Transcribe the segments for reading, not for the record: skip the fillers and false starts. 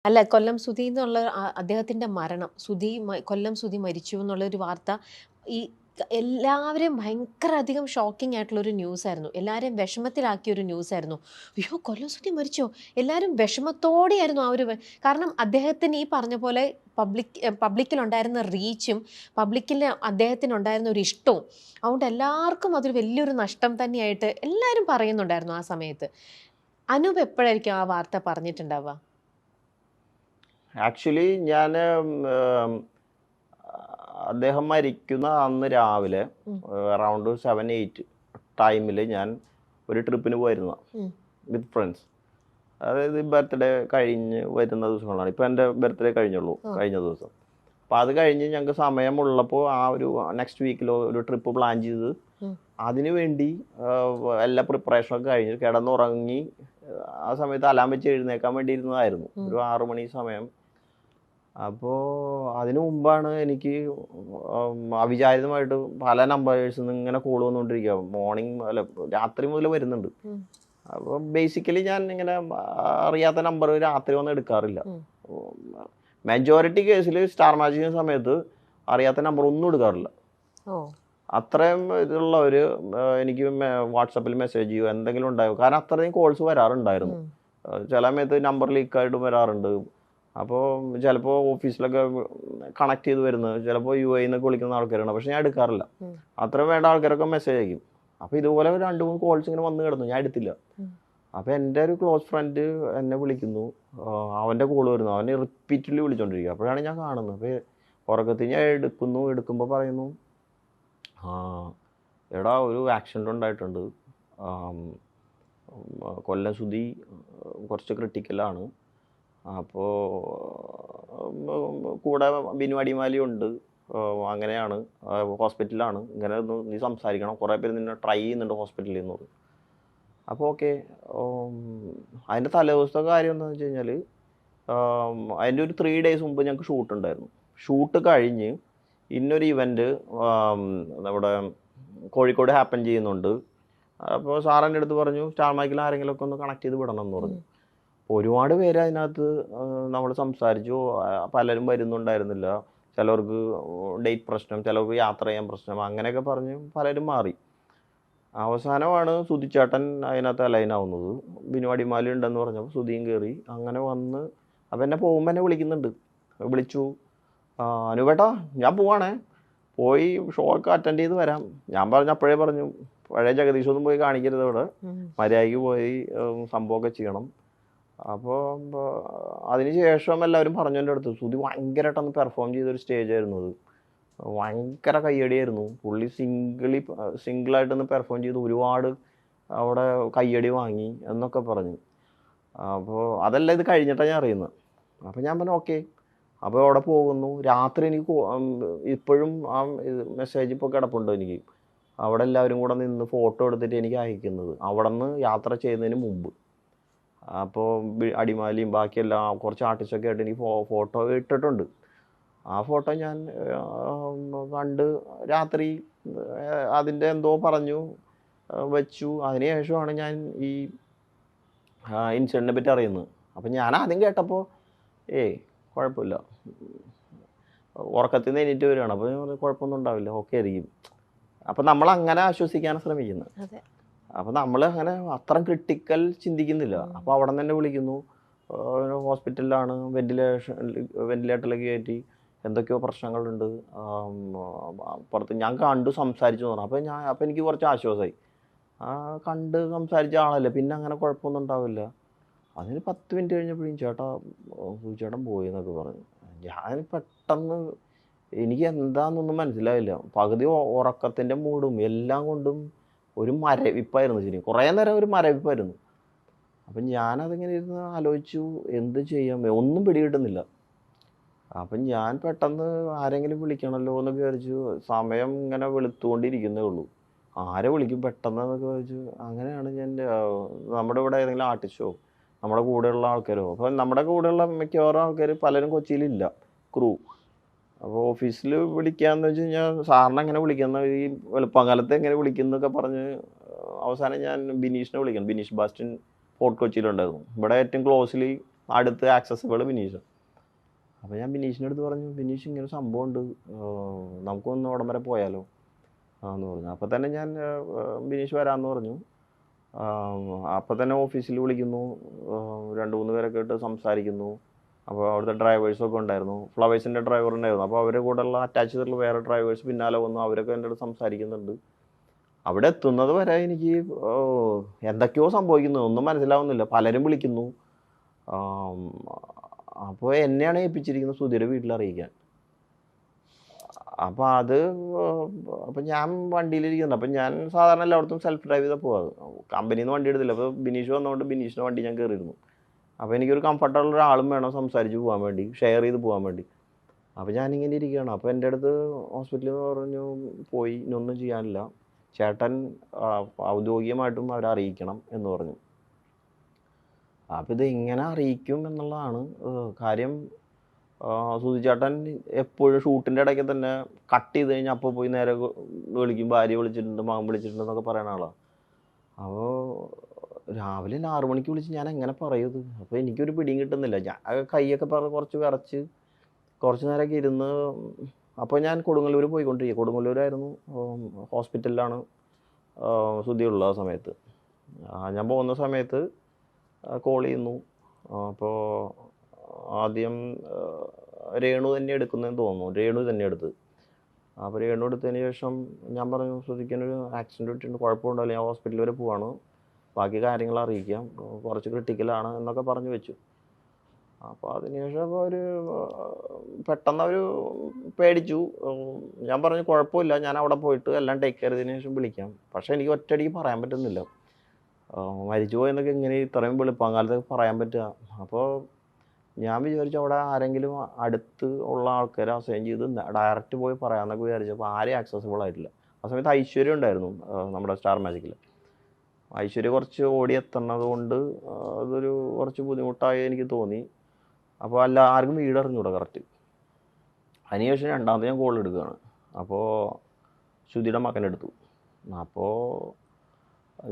അല്ല, കൊല്ലം സുധി എന്നുള്ള അദ്ദേഹത്തിന്റെ മരണം, കൊല്ലം സുധി മരിച്ചു എന്നുള്ളൊരു വാർത്ത ഈ എല്ലാവരെയും ഭയങ്കര അധികം ഷോക്കിംഗ് ആയിട്ടുള്ള ഒരു ന്യൂസ് ആയിരുന്നു. എല്ലാവരെയും വിഷമത്തിലാക്കിയ ഒരു ന്യൂസ് ആയിരുന്നു. അയ്യോ, കൊല്ലം സുധി മരിച്ചോ? എല്ലാവരും വിഷമത്തോടെയായിരുന്നു ആ ഒരു കാരണം അദ്ദേഹത്തിന് ഈ പറഞ്ഞ പോലെ പബ്ലിക്കിലുണ്ടായിരുന്ന റീച്ചും പബ്ലിക്കിൽ അദ്ദേഹത്തിനുണ്ടായിരുന്ന ഒരു ഇഷ്ടവും, അതുകൊണ്ട് എല്ലാവർക്കും അതൊരു വലിയൊരു നഷ്ടം തന്നെയായിട്ട് എല്ലാവരും പറയുന്നുണ്ടായിരുന്നു ആ സമയത്ത്. അനൂപ് എപ്പോഴായിരിക്കും ആ വാർത്ത പറഞ്ഞിട്ടുണ്ടാവുക? ആക്ച്വലി ഞാൻ അദ്ദേഹം മരിക്കുന്ന അന്ന് രാവിലെ അറൗണ്ട് 7-8 ടൈമിൽ ഞാൻ ഒരു ട്രിപ്പിന് പോയിരുന്നു വിത്ത് ഫ്രണ്ട്സ്. അതായത് ബർത്ത്ഡേ കഴിഞ്ഞ് വരുന്ന ദിവസങ്ങളാണ്. ഇപ്പം എൻ്റെ ബർത്ത്ഡേ കഴിഞ്ഞുള്ളൂ കഴിഞ്ഞ ദിവസം. അപ്പം അത് കഴിഞ്ഞ് ഞങ്ങൾക്ക് സമയമുള്ളപ്പോൾ ആ ഒരു നെക്സ്റ്റ് വീക്കിൽ ഒരു ട്രിപ്പ് പ്ലാൻ ചെയ്ത് അതിനു വേണ്ടി എല്ലാ പ്രിപ്പറേഷനൊക്കെ കഴിഞ്ഞ് കിടന്നുറങ്ങി ആ സമയത്ത് അലാം വെച്ച് എഴുന്നേക്കാൻ വേണ്ടി ഇരുന്നതായിരുന്നു. ഒരു 6 മണി സമയം. അപ്പോൾ അതിനു മുമ്പാണ് എനിക്ക് അവിചാരിതമായിട്ട് പല നമ്പേഴ്സിൽ നിന്ന് ഇങ്ങനെ കോൾ വന്നുകൊണ്ടിരിക്കുക. മോർണിംഗ് അല്ല, രാത്രി മുതൽ വരുന്നുണ്ട്. അപ്പോൾ ബേസിക്കലി ഞാൻ ഇങ്ങനെ അറിയാത്ത നമ്പർ രാത്രി ഒന്നും എടുക്കാറില്ല. മെജോറിറ്റി കേസിൽ സ്റ്റാർ മാജിക്കുന്ന സമയത്ത് അറിയാത്ത നമ്പർ ഒന്നും എടുക്കാറില്ല. അത്രയും ഇതുള്ളവർ എനിക്ക് വാട്സപ്പിൽ മെസ്സേജ് ചെയ്യുമോ എന്തെങ്കിലും ഉണ്ടായോ, കാരണം അത്രയും കോൾസ് വരാറുണ്ടായിരുന്നു. ചില സമയത്ത് നമ്പർ ലീക്കായിട്ടും വരാറുണ്ട്. അപ്പോൾ ചിലപ്പോൾ ഓഫീസിലൊക്കെ കണക്ട് ചെയ്ത് വരുന്നത്, ചിലപ്പോൾ UAE എന്നൊക്കെ വിളിക്കുന്ന ആൾക്കാരാണ്. പക്ഷെ ഞാൻ എടുക്കാറില്ല. അത്രയും വേണ്ട ആൾക്കാരൊക്കെ മെസ്സേജ് അയക്കും. അപ്പോൾ ഇതുപോലെ 2-3 കോൾസ് ഇങ്ങനെ വന്ന് കിടന്നു, ഞാൻ എടുത്തില്ല. അപ്പോൾ എൻ്റെ ഒരു ക്ലോസ് ഫ്രണ്ട് എന്നെ വിളിക്കുന്നു, അവൻ്റെ കോൾ വരുന്നു, അവനെ റിപ്പീറ്റ്ലി വിളിച്ചോണ്ടിരിക്കുക. അപ്പോഴാണ് ഞാൻ കാണുന്നത്. അപ്പോൾ ഉറക്കത്തിൽ ഞാൻ എടുക്കുമ്പോൾ പറയുന്നു, എടാ ഒരു ആക്സിഡൻ്റ് ഉണ്ടായിട്ടുണ്ട്, കൊല്ലം സുധി കുറച്ച് ക്രിട്ടിക്കലാണ്, അപ്പോൾ കൂടെ ബിനു അടിമാലി ഉണ്ട്, അങ്ങനെയാണ്, ഹോസ്പിറ്റലിലാണ്, ഇങ്ങനെ ഒന്ന് നീ സംസാരിക്കണം, കുറേ പേര് നിന്നെ ട്രൈ ചെയ്യുന്നുണ്ട് ഹോസ്പിറ്റലിൽ നിന്ന് പറഞ്ഞു. അപ്പോൾ ഓക്കെ. അതിൻ്റെ തലേദിവസത്തെ കാര്യം എന്താണെന്ന് വെച്ച് കഴിഞ്ഞാൽ അതിൻ്റെ ഒരു 3 days മുമ്പ് ഞങ്ങൾക്ക് ഷൂട്ട് ഉണ്ടായിരുന്നു. ഷൂട്ട് കഴിഞ്ഞ് ഇന്നൊരു ഇവൻറ്റ് നമ്മുടെ കോഴിക്കോട് ഹാപ്പൻ ചെയ്യുന്നുണ്ട്. അപ്പോൾ സാറിൻ്റെ അടുത്ത് പറഞ്ഞു സ്റ്റാർ മൈക്കിൽ ആരെങ്കിലുമൊക്കെ ഒന്ന് കണക്ട് ചെയ്ത് വിടണം എന്ന് പറഞ്ഞു. ഒരുപാട് പേര് അതിനകത്ത് നമ്മൾ സംസാരിച്ചു. പലരും വരുന്നുണ്ടായിരുന്നില്ല. ചിലവർക്ക് ഡേറ്റ് പ്രശ്നം, ചിലവർക്ക് യാത്ര ചെയ്യാൻ പ്രശ്നം, അങ്ങനെയൊക്കെ പറഞ്ഞ് പലരും മാറി. അവസാനമാണ് സുധിച്ചേട്ടൻ അതിനകത്ത് അലൈനാവുന്നത്. ബിനു അടിമാലി ഉണ്ടെന്ന് പറഞ്ഞപ്പോൾ സുധിയും കയറി. അങ്ങനെ വന്ന് അപ്പം എന്നെ പോകുമ്പോൾ എന്നെ വിളിച്ചു, അനുവേട്ടാ ഞാൻ പോവാണേ, പോയി ഷോ ഒക്കെ അറ്റൻഡ് ചെയ്ത് വരാം. ഞാൻ അപ്പോഴേ പറഞ്ഞു, പഴയ ജഗദീഷൊന്നും പോയി കാണിക്കരുത്, ഇവിടെ മര്യാദയ്ക്ക് പോയി സംഭവമൊക്കെ ചെയ്യണം. അപ്പോൾ അതിന് ശേഷം എല്ലാവരും പറഞ്ഞു എൻ്റെ അടുത്ത്, സുധി ഭയങ്കരമായിട്ടൊന്ന് പെർഫോം ചെയ്തൊരു സ്റ്റേജ് ആയിരുന്നു അത്. ഭയങ്കര കയ്യടിയായിരുന്നു. പുള്ളി സിംഗിളായിട്ടൊന്ന് പെർഫോം ചെയ്ത് ഒരുപാട് അവിടെ കയ്യടി വാങ്ങി എന്നൊക്കെ പറഞ്ഞു. അപ്പോൾ അതെല്ലാം ഇത് കഴിഞ്ഞിട്ടാണ് ഞാൻ അറിയുന്നത്. അപ്പോൾ ഞാൻ പറഞ്ഞു ഓക്കെ. അപ്പോൾ അവിടെ പോകുന്നു. രാത്രി എനിക്ക് ഇപ്പോഴും ആ മെസ്സേജ് ഇപ്പോൾ കിടപ്പുണ്ട് എനിക്ക്. അവിടെ എല്ലാവരും കൂടെ നിന്ന് ഫോട്ടോ എടുത്തിട്ട് എനിക്ക് അയക്കുന്നത്, അവിടെ നിന്ന് യാത്ര ചെയ്യുന്നതിന് മുമ്പ്. അപ്പോൾ അടിമാലിയും ബാക്കിയെല്ലാം കുറച്ച് ആർട്ടിസ്റ്റൊക്കെ ആയിട്ട് എനിക്ക് ഫോട്ടോ ഇട്ടിട്ടുണ്ട്. ആ ഫോട്ടോ ഞാൻ കണ്ട് രാത്രി അതിൻ്റെ എന്തോ പറഞ്ഞു വെച്ചു. അതിനുശേഷമാണ് ഞാൻ ഈ ഇൻസിഡൻറ്റിനെ പറ്റി അറിയുന്നത്. അപ്പം ഞാൻ ആദ്യം കേട്ടപ്പോൾ കുഴപ്പമില്ല, ഉറക്കത്തിൽ നിന്ന് എണീറ്റ് വരികയാണ്. അപ്പോൾ കുഴപ്പമൊന്നും ഉണ്ടാവില്ല, ഓക്കെ ആയിരിക്കും. അപ്പം നമ്മളങ്ങനെ ആശ്വസിക്കാനാണ് ശ്രമിക്കുന്നത്. അപ്പം നമ്മൾ അങ്ങനെ അത്രയും ക്രിട്ടിക്കൽ ചിന്തിക്കുന്നില്ല. അപ്പോൾ അവിടെ നിന്ന് തന്നെ വിളിക്കുന്നു, ഹോസ്പിറ്റലിലാണ്, വെന്റിലേറ്ററിലേക്ക് കയറ്റി, എന്തൊക്കെയോ പ്രശ്നങ്ങളുണ്ട്, പുറത്ത് ഞാൻ കണ്ടു സംസാരിച്ചു എന്ന് പറഞ്ഞു. അപ്പോൾ എനിക്ക് കുറച്ച് ആശ്വാസമായി. കണ്ട് സംസാരിച്ച ആളല്ലേ, പിന്നെ അങ്ങനെ കുഴപ്പമൊന്നും ഉണ്ടാവില്ല. അതിന് 10 മിനിറ്റ് കഴിഞ്ഞപ്പോഴും ചേട്ടൻ പോയി എന്നൊക്കെ പറഞ്ഞു. ഞാൻ പെട്ടെന്ന് എനിക്ക് എന്താണെന്നൊന്നും മനസ്സിലായില്ല. പകുതി ഉറക്കത്തിൻ്റെ മൂടും എല്ലാം കൊണ്ടും ഒരു മരവിപ്പായിരുന്നു. ശരി, കുറേ നേരം ഒരു മരവിപ്പായിരുന്നു. അപ്പം ഞാനതിങ്ങനെ ഇരുന്ന് ആലോചിച്ചു, എന്ത് ചെയ്യാം, ഒന്നും പിടികിട്ടുന്നില്ല. അപ്പം ഞാൻ പെട്ടെന്ന് ആരെങ്കിലും വിളിക്കണമല്ലോ എന്നൊക്കെ വിചാരിച്ചു. സമയം ഇങ്ങനെ വെളുത്തുകൊണ്ടിരിക്കുന്നേ ഉള്ളൂ, ആരെ വിളിക്കും പെട്ടെന്ന് എന്നൊക്കെ വിചാരിച്ചു. അങ്ങനെയാണ് ഞാൻ നമ്മുടെ ഇവിടെ ഏതെങ്കിലും ആർട്ടിസ്റ്റോ നമ്മുടെ കൂടെയുള്ള ആൾക്കാരോ, അപ്പോൾ നമ്മുടെ കൂടെയുള്ള മിക്കവാറും ആൾക്കാർ പലരും കൊച്ചിയിലില്ല, ക്രൂ. അപ്പോൾ ഓഫീസിൽ വിളിക്കാമെന്ന് വെച്ച് കഴിഞ്ഞാൽ സാറിനെ എങ്ങനെ വിളിക്കുന്ന, ഈ വെളുപ്പകാലത്ത് എങ്ങനെ വിളിക്കുന്നൊക്കെ പറഞ്ഞ് അവസാനം ഞാൻ ബിനീഷിനെ വിളിക്കണം. ബിനീഷ് ബാസ്റ്റിൻ ഫോർട്ട് കൊച്ചിയിലുണ്ടായിരുന്നു. ഇവിടെ ഏറ്റവും ക്ലോസ്ലി അടുത്ത് ആക്സസിബിൾ ബിനീഷ്. അപ്പോൾ ഞാൻ ബിനീഷിൻ്റെ അടുത്ത് പറഞ്ഞു, ബിനീഷ് ഇങ്ങനെ സംഭവം ഉണ്ട്, നമുക്കൊന്ന് അവിടം വരെ പോയാലോ എന്ന് പറഞ്ഞു. അപ്പോൾ തന്നെ ഞാൻ ബിനീഷ് വരാമെന്ന് പറഞ്ഞു. അപ്പോൾ തന്നെ ഓഫീസിൽ വിളിക്കുന്നു, 2-3 പേരൊക്കെ ഇട്ട് സംസാരിക്കുന്നു. അപ്പോൾ അവിടുത്തെ ഡ്രൈവേഴ്സൊക്കെ ഉണ്ടായിരുന്നു, ഫ്ലവേഴ്സിൻ്റെ ഡ്രൈവർ ഉണ്ടായിരുന്നു. അപ്പോൾ അവരുടെ കൂടെയുള്ള അറ്റാച്ച് ചെയ്തിട്ടുള്ള വേറെ ഡ്രൈവേഴ്സ് പിന്നാലെ വന്നു, അവരൊക്കെ എൻ്റെ അടുത്ത് സംസാരിക്കുന്നുണ്ട്. അവിടെ എത്തുന്നത് വരെ എനിക്ക് എന്തൊക്കെയോ സംഭവിക്കുന്നു, ഒന്നും മനസ്സിലാവുന്നില്ല. പലരും വിളിക്കുന്നു. അപ്പോൾ എന്നെയാണ് ഏൽപ്പിച്ചിരിക്കുന്നത് സുധീരെ വീട്ടിൽ അറിയിക്കാൻ. അപ്പോൾ അപ്പോൾ ഞാൻ വണ്ടിയിലിരിക്കുന്നുണ്ട്. അപ്പം ഞാൻ സാധാരണ എല്ലായിടത്തും സെൽഫ് ഡ്രൈവ് ചെയ്താൽ പോകാറ്, കമ്പനിയിൽ നിന്ന് വണ്ടി എടുത്തില്ല. അപ്പോൾ ബിനീഷ് വന്നതുകൊണ്ട് ബിനീഷിൻ്റെ വണ്ടി ഞാൻ കയറിയിരുന്നു. അപ്പോൾ എനിക്കൊരു കംഫർട്ടബിൾ ഒരാളും വേണം സംസാരിച്ച് പോകാൻ വേണ്ടി, ഷെയർ ചെയ്ത് പോകാൻ വേണ്ടി. അപ്പോൾ ഞാനിങ്ങനെ ഇരിക്കുകയാണ്. അപ്പോൾ എൻ്റെ അടുത്ത് ഹോസ്പിറ്റലിൽ നിന്ന് പറഞ്ഞു, പോയി ഇനൊന്നും ചെയ്യാനില്ല, ചേട്ടൻ ഔദ്യോഗികമായിട്ടും അവരെ അറിയിക്കണം എന്ന് പറഞ്ഞു. അപ്പോൾ ഇത് എങ്ങനെ അറിയിക്കും എന്നുള്ളതാണ് കാര്യം. സുധി ചേട്ടൻ എപ്പോഴും ഷൂട്ടിൻ്റെ ഇടയ്ക്ക് തന്നെ കട്ട് ചെയ്ത് കഴിഞ്ഞാൽ അപ്പോൾ പോയി നേരെ വിളിക്കും, ഭാര്യ വിളിച്ചിട്ടുണ്ട്, മകൻ വിളിച്ചിട്ടുണ്ട് എന്നൊക്കെ പറയുന്ന ആളാണ്. അപ്പോൾ രാവിലെ 6 മണിക്ക് വിളിച്ച് ഞാൻ എങ്ങനെ പറയുന്നത്? അപ്പോൾ എനിക്കൊരു പിടിയും കിട്ടുന്നില്ല. ഞാൻ കൈയൊക്കെ കുറച്ച് വിറച്ച് കുറച്ച് നേരമൊക്കെ ഇരുന്ന്. അപ്പോൾ ഞാൻ കൊടുങ്ങല്ലൂർ പോയിക്കൊണ്ടിരിക്കുക. കൊടുങ്ങല്ലൂരായിരുന്നു, ഹോസ്പിറ്റലിലാണ് സുധിയുള്ള ആ സമയത്ത്. ഞാൻ പോകുന്ന സമയത്ത് കോൾ ചെയ്യുന്നു. അപ്പോൾ ആദ്യം രേണു തന്നെ എടുക്കുന്നതെന്ന് തോന്നുന്നു, രേണു തന്നെ എടുത്ത്. അപ്പോൾ രേണു എടുത്തതിന് ശേഷം ഞാൻ പറഞ്ഞു, സുധിക്കൊരു ആക്സിഡൻറ്റ് പറ്റിയിട്ടുണ്ട്, കുഴപ്പമുണ്ടല്ലോ, ഞാൻ ഹോസ്പിറ്റലിൽ വരെ പോവാണ്, ബാക്കി കാര്യങ്ങൾ അറിയിക്കാം, കുറച്ച് ക്രിട്ടിക്കലാണ് എന്നൊക്കെ പറഞ്ഞു വെച്ചു. അപ്പോൾ അതിനുശേഷം പെട്ടെന്ന് അവർ പേടിച്ചു. ഞാൻ പറഞ്ഞു കുഴപ്പമില്ല, ഞാൻ അവിടെ പോയിട്ട് എല്ലാം ടേക്ക് കെയർ ചെയ്തതിന് ശേഷം വിളിക്കാം. പക്ഷേ എനിക്ക് ഒറ്റയടിക്ക് പറയാൻ പറ്റുന്നില്ല, മരിച്ചു പോയെന്നൊക്കെ എങ്ങനെ ഇത്രയും വെളുപ്പാങ്കാലത്തൊക്കെ പറയാൻ പറ്റുക. അപ്പോൾ ഞാൻ വിചാരിച്ചു അവിടെ ആരെങ്കിലും അടുത്ത് ഉള്ള ആൾക്കാരെ അസൈൻ ചെയ്ത് ഡയറക്റ്റ് പോയി പറയാമെന്നൊക്കെ വിചാരിച്ചപ്പോൾ ആരെയും ആക്സസിബിൾ ആയിട്ടില്ല. ആ സമയത്ത് ഐശ്വര്യ ഉണ്ടായിരുന്നു, നമ്മുടെ സ്റ്റാർ മാജിക്കിൽ. ഐശ്വര്യ കുറച്ച് ഓടിയെത്തുന്നത് കൊണ്ട് അതൊരു കുറച്ച് ബുദ്ധിമുട്ടായി എനിക്ക് തോന്നി. അപ്പോൾ ആർക്കും വീട് അറിഞ്ഞൂടാ കറക്റ്റ്. അതിനുശേഷം രണ്ടാമത് ഞാൻ കോൾ എടുക്കുകയാണ്. അപ്പോൾ ശ്രുതിയുടെ മകനെടുത്തു. അപ്പോൾ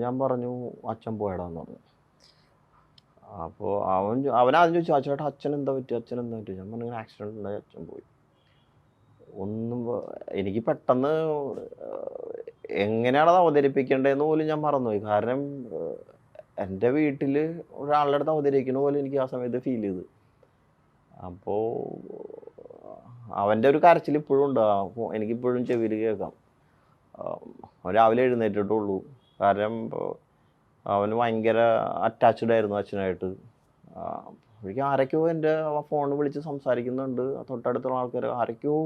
ഞാൻ പറഞ്ഞു, അച്ഛൻ പോയടാന്ന് പറഞ്ഞു. അപ്പോൾ അവനാദ്യം ചോദിച്ചു, ചേട്ടാ അച്ഛൻ എന്താ പറ്റി? ഞാൻ പറഞ്ഞു, ഇങ്ങനെ ആക്സിഡൻറ്റ് ഉണ്ടായി, അച്ഛൻ പോയി. ഒന്നും എനിക്ക് പെട്ടെന്ന് എങ്ങനെയാണത് അവതരിപ്പിക്കേണ്ടതെന്ന് പോലും ഞാൻ മറന്നുപോയി. കാരണം എൻ്റെ വീട്ടിൽ ഒരാളുടെ അടുത്ത് അവതരിക്കുന്ന പോലെ എനിക്ക് ആ സമയത്ത് ഫീൽ ചെയ്തു. അപ്പോൾ അവൻ്റെ ഒരു കരച്ചിൽ ഇപ്പോഴും ഉണ്ട്, എനിക്കിപ്പോഴും ചെവിയിൽ കേൾക്കാം. രാവിലെ എഴുന്നേറ്റിട്ടുള്ളൂ. കാരണം അവന് ഭയങ്കര അറ്റാച്ച്ഡ് ആയിരുന്നു അച്ഛനായിട്ട്. എനിക്ക് ആരൊക്കെയോ എൻ്റെ ഫോൺ വിളിച്ച് സംസാരിക്കുന്നുണ്ട്, തൊട്ടടുത്തുള്ള ആൾക്കാർ ആരൊക്കെയോ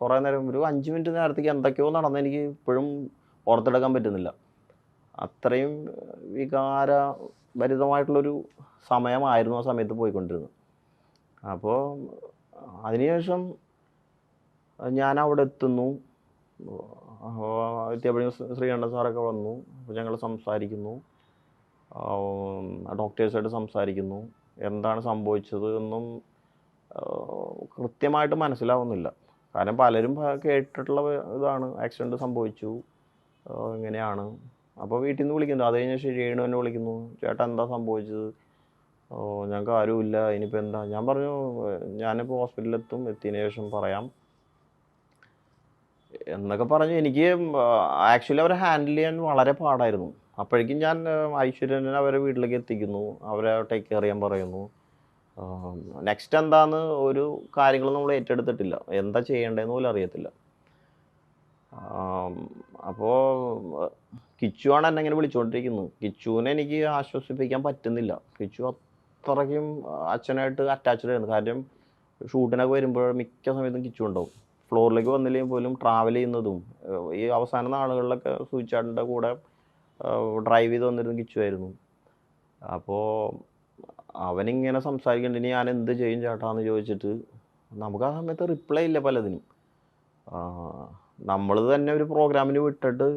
കുറേ നേരം, ഒരു 5 മിനിറ്റ് നേരത്തേക്ക് എന്തൊക്കെയോ നടന്ന് എനിക്ക് ഇപ്പോഴും ഓർത്തെടുക്കാൻ പറ്റുന്നില്ല. അത്രയും വികാരഭരിതമായിട്ടുള്ളൊരു സമയമായിരുന്നു ആ സമയത്ത് പോയിക്കൊണ്ടിരുന്നത്. അപ്പോൾ അതിനുശേഷം ഞാൻ അവിടെ എത്തുന്നു. എത്തിയപ്പോഴും ശ്രീകണ്ഠൻ സാറൊക്കെ വന്നു. അപ്പോൾ ഞങ്ങൾ സംസാരിക്കുന്നു, ഡോക്ടേഴ്സായിട്ട് സംസാരിക്കുന്നു. എന്താണ് സംഭവിച്ചത് എന്നും കൃത്യമായിട്ട് മനസ്സിലാവുന്നില്ല. കാരണം പലരും കേട്ടിട്ടുള്ള ഇതാണ്, ആക്സിഡൻറ്റ് സംഭവിച്ചു ഇങ്ങനെയാണ്. അപ്പോൾ വീട്ടിൽ നിന്ന് വിളിക്കുന്നു. അത് കഴിഞ്ഞ് രേണു എന്നെ വിളിക്കുന്നു, ചേട്ടാ എന്താ സംഭവിച്ചത്? ഞങ്ങൾക്ക് ആരുമില്ല, ഇനിയിപ്പോൾ എന്താ? ഞാൻ പറഞ്ഞു, ഞാനിപ്പോൾ ഹോസ്പിറ്റലിലെത്തും, എത്തിയതിന് ശേഷം പറയാം എന്നൊക്കെ പറഞ്ഞു. എനിക്ക് ആക്ച്വലി അവരെ ഹാൻഡിൽ ചെയ്യാൻ വളരെ പാടായിരുന്നു. അപ്പോഴേക്കും ഞാൻ ഐശ്വര്യനെ അവരെ വീട്ടിലേക്ക് എത്തിക്കുന്നു, അവരെ ടേക്ക് കെയർ ചെയ്യാൻ പറയുന്നു. നെക്സ്റ്റ് എന്താന്ന് ഒരു കാര്യങ്ങളും നമ്മൾ ഏറ്റെടുത്തിട്ടില്ല, എന്താ ചെയ്യേണ്ടതെന്ന് പോലും അറിയത്തില്ല. അപ്പോൾ കിച്ചുവാണ് എന്നെ ഇങ്ങനെ വിളിച്ചുകൊണ്ടിരിക്കുന്നത്. കിച്ചുവിനെ എനിക്ക് ആശ്വസിപ്പിക്കാൻ പറ്റുന്നില്ല. കിച്ചു അത്രയ്ക്കും അച്ഛനായിട്ട് അറ്റാച്ച്ഡ് ആയിരുന്നു. കാര്യം ഷൂട്ടിനൊക്കെ വരുമ്പോൾ മിക്ക സമയത്തും കിച്ചു ഉണ്ടാവും. ഫ്ലോറിലേക്ക് വന്നില്ലെങ്കിൽ പോലും ട്രാവൽ ചെയ്യുന്നതും ഈ അവസാന നാളുകളിലൊക്കെ സൂചിച്ചാടിൻ്റെ കൂടെ ഡ്രൈവ് ചെയ്ത് വന്നിരുന്ന കിച്ചുവായിരുന്നു. അപ്പോൾ അവനിങ്ങനെ സംസാരിക്കേണ്ട, ഇനി ഞാൻ എന്ത് ചെയ്യും ചേട്ടാന്ന് ചോദിച്ചിട്ട് നമുക്ക് ആ സമയത്ത് റിപ്ലൈ ഇല്ല പലതിനും. നമ്മൾ തന്നെ ഒരു പ്രോഗ്രാമിന് വിട്ടിട്ട്,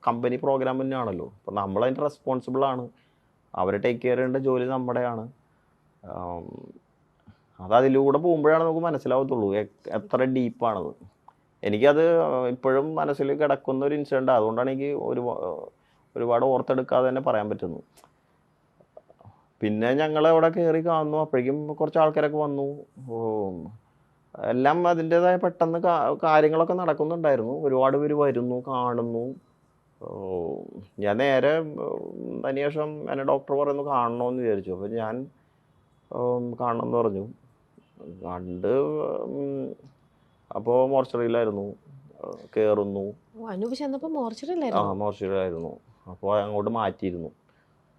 കമ്പനി പ്രോഗ്രാം തന്നെയാണല്ലോ, അപ്പോൾ നമ്മളതിൻ്റെ റെസ്പോൺസിബിളാണ്. അവരെ ടേക്ക് കെയർ ചെയ്യേണ്ട ജോലി നമ്മുടെയാണ്. അതിലൂടെ പോകുമ്പോഴാണ് നമുക്ക് മനസ്സിലാവത്തുള്ളൂ എത്ര ഡീപ്പാണത്. എനിക്കത് ഇപ്പോഴും മനസ്സിൽ കിടക്കുന്ന ഒരു ഇൻസിഡൻ്റ്. അതുകൊണ്ടാണ് എനിക്ക് ഒരുപാട് ഓർത്തെടുക്കാതെ തന്നെ പറയാൻ പറ്റുന്നത്. പിന്നെ ഞങ്ങൾ അവിടെ കയറി കാണുന്നു, അപ്പോഴേക്കും കുറച്ച് ആൾക്കാരൊക്കെ വന്നു. ഓ, എല്ലാം അതിൻ്റെതായ പെട്ടെന്ന് കാര്യങ്ങളൊക്കെ നടക്കുന്നുണ്ടായിരുന്നു. ഒരുപാട് പേര് വരുന്നു, കാണുന്നു. ഓ, ഞാൻ നേരെ അതിനുശേഷം എന്നെ ഡോക്ടർ പറയുന്നു കാണണമെന്ന് വിചാരിച്ചു. അപ്പോൾ ഞാൻ കാണണമെന്ന് പറഞ്ഞു. കണ്ട് അപ്പോൾ മോർച്ചറിയിലായിരുന്നു. കയറുന്നു. അനൂപ് ചെന്നപ്പോൾ ആ, മോർച്ചറിയിലായിരുന്നു. മോർച്ചറിയിലായിരുന്നു. അപ്പോൾ അങ്ങോട്ട് മാറ്റിയിരുന്നു.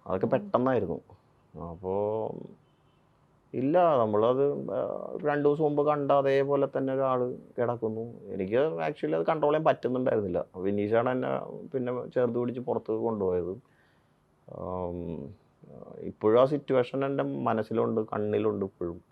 അതൊക്കെ പെട്ടെന്നായിരുന്നു. അപ്പോൾ ഇല്ല, നമ്മളത് 2 ദിവസം മുമ്പ് കണ്ട അതേപോലെ തന്നെ ഒരാൾ കിടക്കുന്നു. എനിക്ക് ആക്ച്വലി അത് കൺട്രോൾ ചെയ്യാൻ പറ്റുന്നുണ്ടായിരുന്നില്ല. വിനീഷാണ് എന്നെ പിന്നെ ചേർത്ത് പിടിച്ച് പുറത്ത് കൊണ്ടുപോയത്. ഇപ്പോഴും ആ സിറ്റുവേഷൻ എൻ്റെ മനസ്സിലുണ്ട്, കണ്ണിലുണ്ട് ഇപ്പോഴും.